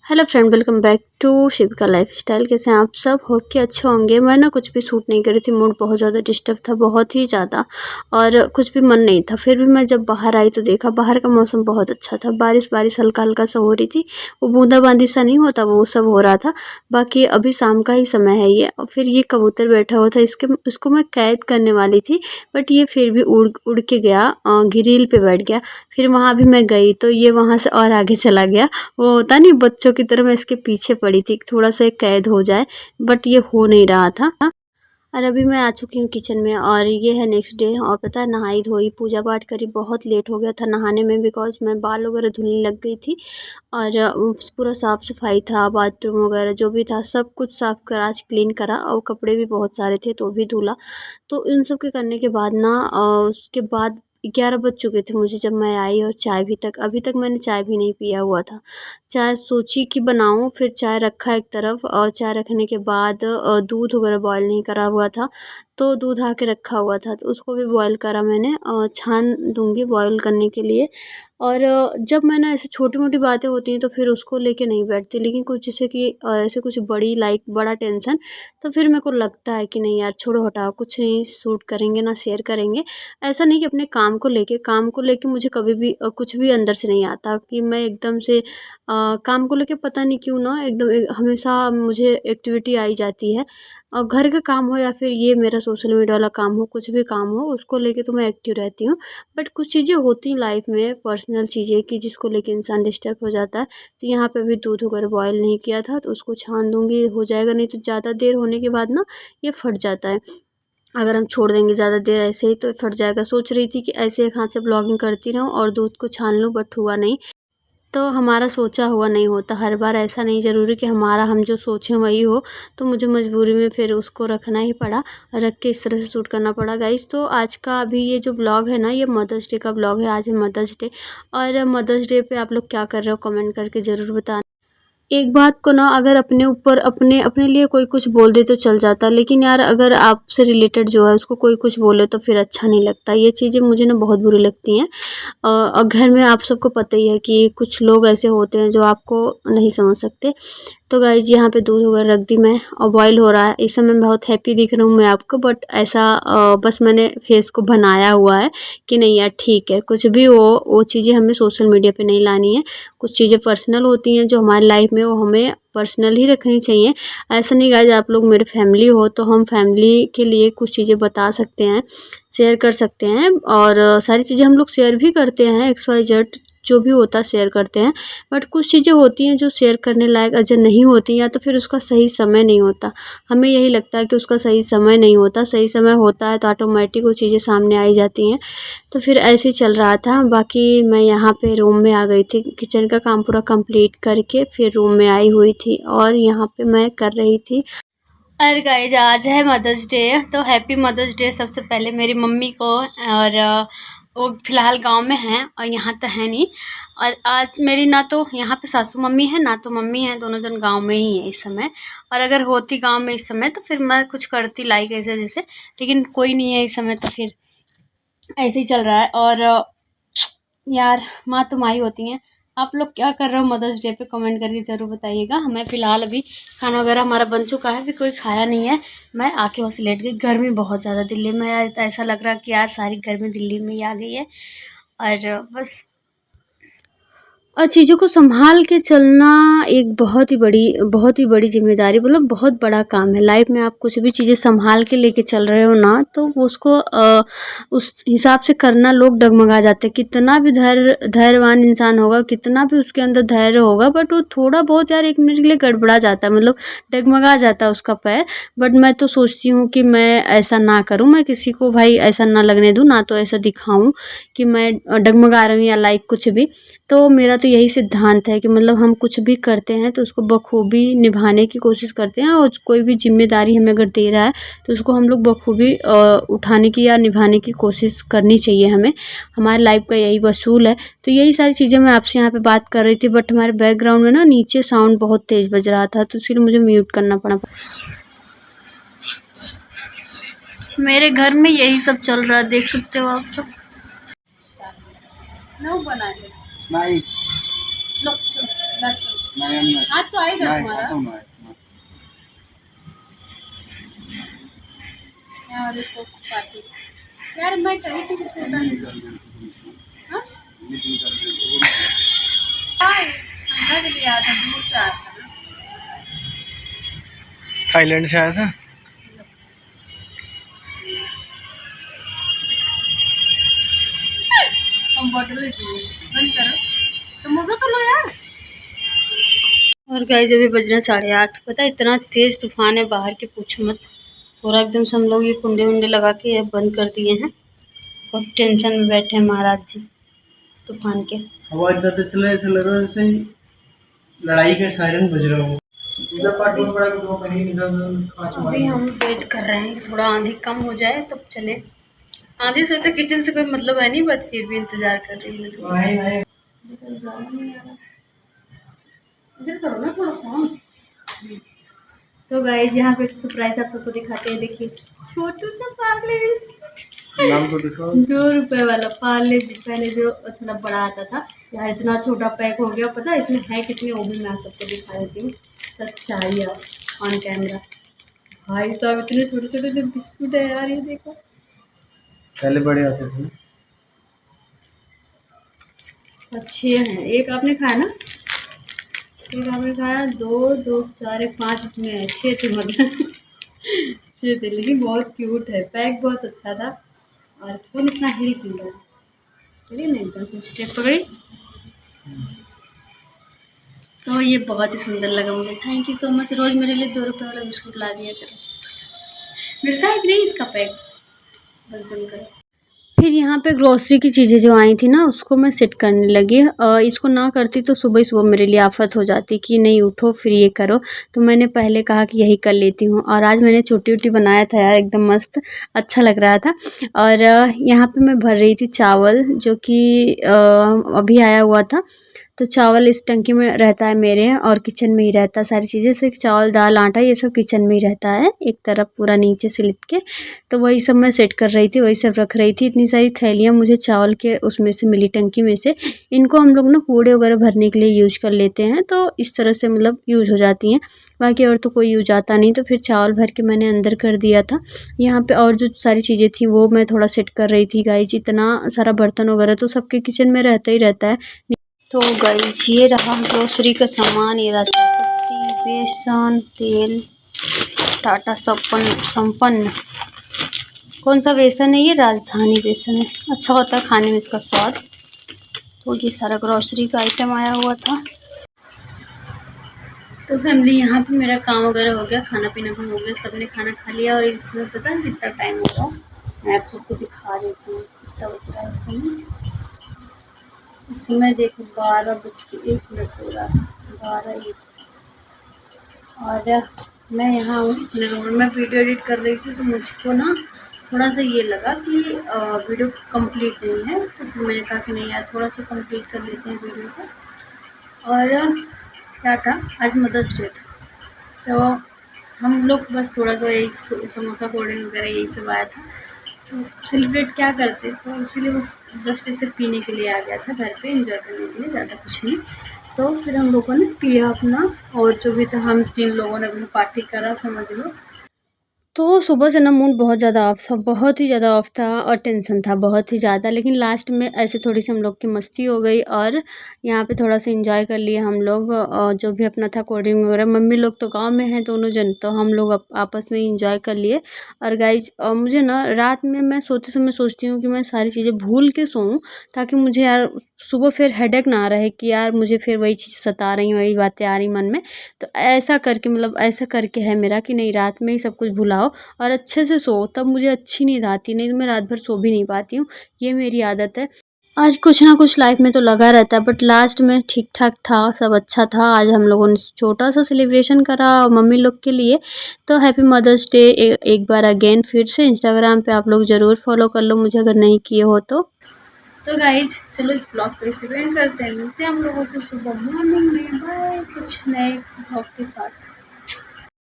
Hello friend, welcome back to Shivika lifestyle. कैसे हैं आप सब? होप कि अच्छे होंगे। मैं ना कुछ भी शूट नहीं कर रही थी, मूड बहुत ज़्यादा डिस्टर्ब था, बहुत ही ज़्यादा, और कुछ भी मन नहीं था। फिर भी मैं जब बाहर आई तो देखा बाहर का मौसम बहुत अच्छा था। बारिश बारिश हल्का हल्का सा हो रही थी, वो बूंदाबांदी सा नहीं होता, वो सब हो रहा था। बाकी अभी शाम का ही समय है ये। और फिर ये कबूतर बैठा हुआ था, उसको मैं कैद करने वाली थी, बट ये फिर भी उड़ उड़ के गया, ग्रिल पे बैठ गया। फिर वहाँ भी मैं गई तो ये वहाँ से और आगे चला गया। वो होता नहीं बच्चों की तरह, मैं इसके पीछे पड़ी थी थोड़ा सा कैद हो जाए, बट ये हो नहीं रहा था। और अभी मैं आ चुकी हूँ किचन में, और ये है नेक्स्ट डे। और पता है, नहाई धोई पूजा पाठ करी, बहुत लेट हो गया था नहाने में, बिकॉज मैं बाल वगैरह धुलने लग गई थी। और पूरा साफ़ सफाई था, बाथरूम वगैरह जो भी था सब कुछ साफ़ करा, आज क्लीन करा। और कपड़े भी बहुत सारे थे तो भी धुला। तो इन सब के करने के बाद ना, उसके बाद 11 बज चुके थे मुझे जब मैं आई। और चाय भी तक अभी तक मैंने चाय भी नहीं पिया हुआ था। चाय सोची कि बनाऊं, फिर चाय रखा एक तरफ, और चाय रखने के बाद दूध वगैरह बॉयल नहीं करा हुआ था, तो दूध आके रखा हुआ था, तो उसको भी बॉयल करा मैंने, और छान दूंगी बॉयल करने के लिए। और जब मैं ना ऐसे छोटी मोटी बातें होती हैं तो फिर उसको लेके नहीं बैठती, लेकिन कुछ जैसे कि ऐसे कुछ बड़ी बड़ा टेंशन, तो फिर मेरे को लगता है कि नहीं यार, छोड़ो हटाओ, कुछ नहीं शूट करेंगे ना शेयर करेंगे। ऐसा नहीं कि अपने काम को लेके मुझे कभी भी कुछ भी अंदर से नहीं आता कि मैं एकदम से काम को लेके, पता नहीं क्यों ना, एकदम हमेशा मुझे एक्टिविटी आई जाती है। और घर का काम हो या फिर ये मेरा सोशल मीडिया वाला काम हो, कुछ भी काम हो, उसको लेके तो मैं एक्टिव रहती हूँ। बट कुछ चीज़ें होती हैं लाइफ में, पर्सनल चीज़ें, कि जिसको लेके इंसान डिस्टर्ब हो जाता है। तो यहाँ पे भी दूध वगैरह बॉयल नहीं किया था, तो उसको छान दूँगी, हो जाएगा। नहीं तो ज़्यादा देर होने के बाद ना ये फट जाता है, अगर हम छोड़ देंगे ज़्यादा देर ऐसे ही तो फट जाएगा। सोच रही थी कि ऐसे एक हाथ से ब्लॉगिंग करती रहूँ और दूध को छान लूँ, बट हुआ नहीं। तो हमारा सोचा हुआ नहीं होता हर बार, ऐसा नहीं ज़रूरी कि हम जो सोचें वही हो। तो मुझे मजबूरी में फिर उसको रखना ही पड़ा, रख के इस तरह से शूट करना पड़ा गाइस। तो आज का अभी ये जो ब्लॉग है ना, ये मदर्स डे का ब्लॉग है। आज है मदर्स डे, और मदर्स डे पे आप लोग क्या कर रहे हो कमेंट करके ज़रूर बताना। एक बात को ना, अगर अपने ऊपर अपने अपने लिए कोई कुछ बोल दे तो चल जाता, लेकिन यार अगर आपसे रिलेटेड जो है उसको कोई कुछ बोले तो फिर अच्छा नहीं लगता। ये चीज़ें मुझे ना बहुत बुरी लगती हैं। और घर में आप सबको पता ही है कि कुछ लोग ऐसे होते हैं जो आपको नहीं समझ सकते। तो गाइज यहाँ पे दूध वगैरह रख दी मैं, और बॉईल हो रहा है। इस समय बहुत हैप्पी दिख रहा हूँ मैं आपको, बट ऐसा बस मैंने फेस को बनाया हुआ है कि नहीं यार ठीक है, कुछ भी हो, वो चीज़ें हमें सोशल मीडिया पे नहीं लानी है। कुछ चीज़ें पर्सनल होती हैं जो हमारी लाइफ में, वो हमें पर्सनल ही रखनी चाहिए। ऐसा नहीं गाइज, आप लोग मेरे फैमिली हो तो हम फैमिली के लिए कुछ चीज़ें बता सकते हैं, शेयर कर सकते हैं। और सारी चीज़ें हम लोग शेयर भी करते हैं, XYZ जो भी होता है शेयर करते हैं। बट कुछ चीज़ें होती हैं जो शेयर करने लायक अगर नहीं होती, या तो फिर उसका सही समय नहीं होता। हमें यही लगता है कि उसका सही समय नहीं होता, सही समय होता है तो ऑटोमेटिक वो चीज़ें सामने आई जाती हैं। तो फिर ऐसे ही चल रहा था। बाकी मैं यहाँ पे रूम में आ गई थी, किचन का काम पूरा कंप्लीट करके फिर रूम में आई हुई थी, और यहाँ पे मैं कर रही थी। अरे गाइज, आज है मदर्स डे, तो हैप्पी मदर्स डे सबसे पहले मेरी मम्मी को। और वो फ़िलहाल गांव में हैं और यहाँ तो है नहीं। और आज मेरी ना तो यहाँ पे सासू मम्मी है, ना तो मम्मी है, दोनों जन गांव में ही है इस समय। और अगर होती गांव में इस समय तो फिर मैं कुछ करती लाइक ऐसे जैसे, लेकिन कोई नहीं है इस समय, तो फिर ऐसे ही चल रहा है। और यार, माँ तो माँ ही होती हैं। आप लोग क्या कर रहे हो मदर्स डे पे, कमेंट करके ज़रूर बताइएगा। हमें फ़िलहाल अभी खाना वगैरह हमारा बन चुका है, अभी कोई खाया नहीं है। मैं आके बस लेट गई। गर्मी बहुत ज़्यादा दिल्ली में है, ऐसा लग रहा कि यार सारी गर्मी दिल्ली में ही आ गई है। और बस, और चीज़ों को संभाल के चलना एक बहुत ही बड़ी ज़िम्मेदारी, मतलब बहुत बड़ा काम है लाइफ में। आप कुछ भी चीज़ें संभाल के लेके चल रहे हो ना, तो वो उसको उस हिसाब से करना, लोग डगमगा जाते हैं। कितना भी धैर्यवान इंसान होगा, कितना भी उसके अंदर धैर्य होगा, बट वो थोड़ा बहुत यार 1 मिनट के लिए गड़बड़ा जाता है, मतलब डगमगा जाता है उसका पैर। बट मैं तो सोचती हूँ कि मैं ऐसा ना करूँ, मैं किसी को भाई ऐसा ना लगने दूँ, ना तो ऐसा दिखाऊँ कि मैं डगमगा रही हूँ या लाइक कुछ भी। तो मेरा तो यही सिद्धांत है कि मतलब हम कुछ भी करते हैं तो उसको बखूबी निभाने की कोशिश करते हैं, और कोई भी जिम्मेदारी हमें अगर दे रहा है तो उसको हम लोग बखूबी उठाने की या निभाने की कोशिश करनी चाहिए हमें। हमारे लाइफ का यही वसूल है। तो यही सारी चीज़ें मैं आपसे यहाँ पे बात कर रही थी, बट हमारे बैकग्राउंड में ना नीचे साउंड बहुत तेज़ बज रहा था, तो इसलिए मुझे म्यूट करना पड़ा। मेरे घर में यही सब चल रहा है, देख सकते हो आप सब। नो बनाए नहीं। लो चलो, लास्ट करो। आज तो आएगा तुम्हारा यार, इसको पार्टी यार मैं कही थी कि छोटा हाँ? ठंडा के लिए आया था, दूर से आया था ना, थाईलैंड से आया था। हम बोतल बंद करो, समोसा तो लो यार। और गाइस अभी बज रहे हैं 8:30। पता है इतना तेज तूफान है बाहर के, पूछो मत। पूरा एकदम से हम लोग ये कुंडे वुंडे लगा के बंद कर दिए हैं और टेंशन में बैठे हैं महाराज जी तूफान के। हवा इतना तो चला, ऐसा लग रहा है जैसे लड़ाई के सायरन बज रहा हो। अभी हम वेट कर रहे हैं थोड़ा आंधी कम हो जाए तब चले। आंधी से किचन से कोई मतलब है नहीं, बट फिर भी इंतजार कर रही हूँ। इधर करो ना थोड़ा फोन। तो गाइस यहाँ पे सरप्राइज आप सबको दिखाते हैं, देखिए छोटू सा पार्ले बिस्किट, नाम तो दिखाओ। 2 रुपए वाला पार्ले जी। पहले जो थोड़ा बड़ा आता था यार, इतना छोटा पैक हो गया। पता है इसमें है कितने, वो भी मैं आप सबको दिखा देती हूँ। सच्चाई है ऑन कैमरा। भाई साहब इतने छोटे छोटे जो बिस्कुट है यार, ये देखो। पहले बड़े आते थे। अच्छे हैं। एक आपने खाया ना, एक आपने खाया, 2 2 4 5 इसमें है, 6 थे मतलब 6 थे, लेकिन बहुत क्यूट है। पैक बहुत अच्छा था और फोन इतना हिल क्यों रहा है। चलिए ना एकदम से स्टेप पकड़ी। तो ये बहुत ही सुंदर लगा मुझे। Thank you so much. रोज़ मेरे लिए 2 रुपए वाला बिस्कुट ला दिया करो। मिलता है कि नहीं इसका पैक, बस बंद करो। फिर यहाँ पे ग्रोसरी की चीज़ें जो आई थी ना, उसको मैं सेट करने लगी। इसको ना करती तो सुबह ही सुबह मेरे लिए आफत हो जाती कि नहीं उठो फिर ये करो। तो मैंने पहले कहा कि यही कर लेती हूँ। और आज मैंने छोटी छोटी बनाया था यार, एकदम मस्त अच्छा लग रहा था। और यहाँ पे मैं भर रही थी चावल, जो कि अभी आया हुआ था। तो चावल इस टंकी में रहता है मेरे, और किचन में ही रहता है सारी चीज़ें। से चावल दाल आटा ये सब किचन में ही रहता है, एक तरफ पूरा नीचे से लिप के। तो वही सब मैं सेट कर रही थी, वही सब रख रही थी। इतनी सारी थैलियाँ मुझे चावल के उसमें से मिली, टंकी में से। इनको हम लोग ना कूड़े वगैरह भरने के लिए यूज कर लेते हैं, तो इस तरह से मतलब यूज हो जाती हैं। बाकी और तो कोई यूज आता नहीं। तो फिर चावल भर के मैंने अंदर कर दिया था। यहाँ पे और जो सारी चीज़ें थी वो मैं थोड़ा सेट कर रही थी। गाइस इतना सारा बर्तन वगैरह तो सबके किचन में रहता ही रहता है। तो गाइस ये रहा ग्रोसरी का सामान। ये रहा चायपत्ती, बेसन, तेल, टाटा संपन्न। कौन सा बेसन है ये? राजधानी बेसन है, अच्छा होता है खाने में इसका स्वाद। तो ये सारा ग्रोसरी का आइटम आया हुआ था। तो फैमिली यहाँ पे मेरा काम वगैरह हो गया, खाना पीना भी हो गया, सबने खाना खा लिया। और इसमें पता है कितना टाइम होगा, मैं आप सबको दिखा देती हूँ कितना बज रहा है इस समय। इस समय देखो 12:01 हो रहा है, 12:01। और मैं यहाँ हूँ अपने रूम में, वीडियो एडिट कर रही थी। तो मुझको ना थोड़ा सा ये लगा कि वीडियो कंप्लीट नहीं है, तो फिर मैंने कहा कि नहीं यार थोड़ा सा कंप्लीट कर लेते हैं वीडियो को। और क्या था, आज मदर्स डे था, तो हम लोग बस थोड़ा सा यही समोसा कोल्ड ड्रिंक वगैरह यही सब आया था। तो सेलिब्रेट क्या करते, तो इसीलिए बस जस्ट ऐसे पीने के लिए आ गया था घर पे, एंजॉय करने के लिए, ज़्यादा कुछ नहीं। तो फिर हम लोगों ने पिया अपना, और जो भी था हम 3 लोगों ने अपनी पार्टी करा, समझ लो। तो सुबह से ना मूड बहुत ज़्यादा ऑफ था, बहुत ही ज़्यादा ऑफ था, और टेंशन था बहुत ही ज़्यादा। लेकिन लास्ट में ऐसे थोड़ी सी हम लोग की मस्ती हो गई, और यहाँ पे थोड़ा सा एंजॉय कर लिए हम लोग। और जो भी अपना था कोल्ड ड्रिंक वगैरह, मम्मी लोग तो गांव में हैं दोनों जन, तो हम लोग आपस में एंजॉय कर लिए। और गाइज मुझे ना रात में मैं सोते समय सोचती हूँ कि मैं सारी चीज़ें भूल के सोऊं, ताकि मुझे यार सुबह फिर हेडेक ना रहे कि यार मुझे फिर वही चीज़ सता रही, वही बातें आ रही मन में। तो ऐसा करके मतलब ऐसा करके है मेरा कि नहीं, रात में ही सब कुछ भुलाओ और अच्छे से सो, तब मुझे अच्छी नींद आती। नहीं तो मैं रात भर सो भी नहीं पाती हूँ, ये मेरी आदत है। आज कुछ ना कुछ लाइफ में तो लगा रहता है, बट लास्ट में ठीक ठाक था, सब अच्छा था। आज हम लोगों ने छोटा सा सेलिब्रेशन करा मम्मी लोग के लिए। तो हैप्पी मदर्स डे एक बार अगेन। फिर से इंस्टाग्राम पे आप लोग ज़रूर फॉलो कर लो मुझे, अगर नहीं किए हो तो। गाइज चलो इस ब्लॉग को इसे एंड करते हैं, मिलते हैं हम लोगों से सुबह मॉर्निंग में। बाय, कुछ नए ब्लॉग के साथ।